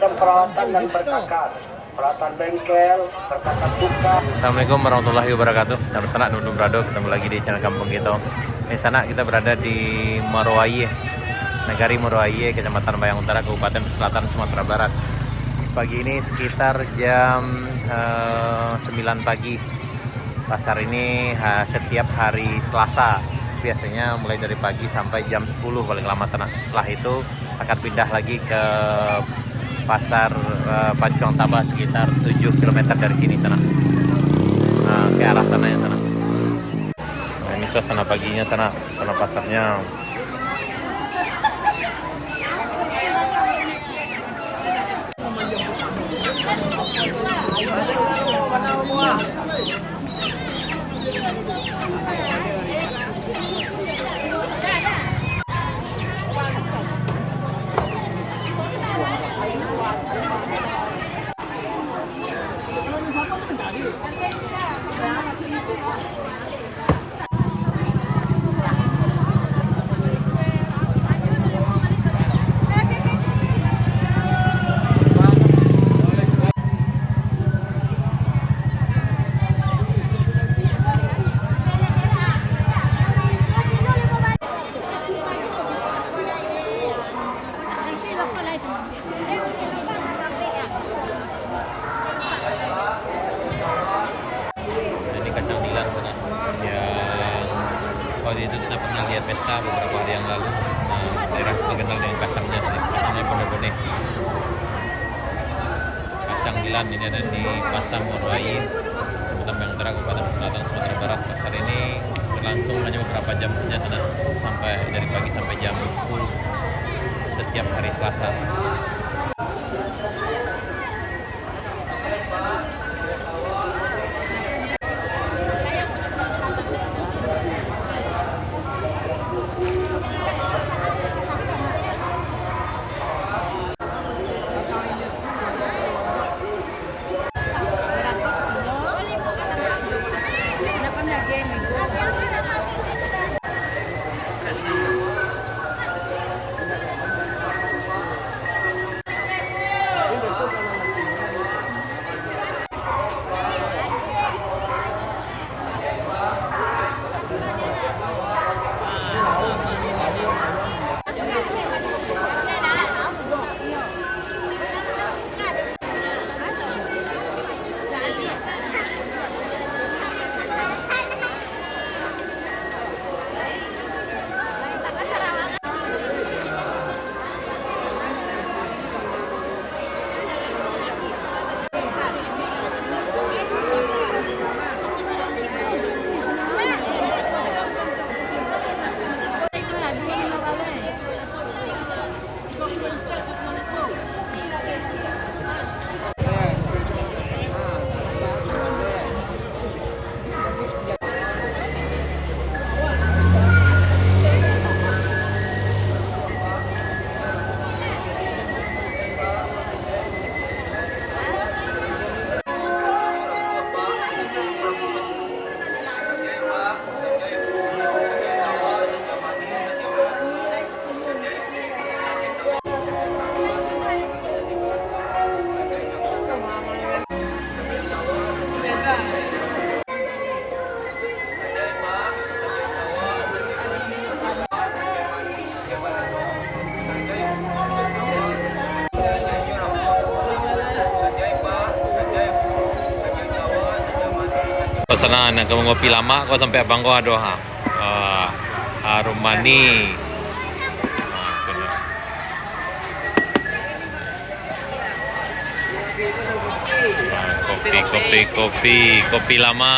macam peralatan yang berkakas. Peralatan bengkel, berkakas buka. Assalamualaikum warahmatullahi wabarakatuh. Salam sanak Nundum Brado, ketemu lagi di channel Kampung kita. Di sana kita berada di Moroaie, Negari Moroaie, Kecamatan Bayang Utara, Kabupaten Selatan, Sumatera Barat. Pagi ini sekitar jam 9 pagi. Pasar ini setiap hari Selasa, biasanya mulai dari pagi sampai jam 10 paling lama sana. Setelah itu akan pindah lagi ke pasar Pancong Taba sekitar 7 km dari sini sana. Nah, ke arah sana ya sana. Nah, ini suasana paginya sana pasarnya. Waktu itu kita pernah lihat pesta beberapa hari yang lalu. Nah, daerah terkenal dengan kacangnya, kacangnya benih-benih. Kacang Dilan ini ada di Pasar Moroaie, Kecamatan Bayang Utara, Kabupaten Selatan, Sumatera Barat. Pasar ini berlangsung hanya beberapa jam saja, sampai dari pagi sampai jam 10 setiap hari Selasa. Pesanan yang kamu ngopi lama kok sampai abang kau aduh harum mani. Kopi lama.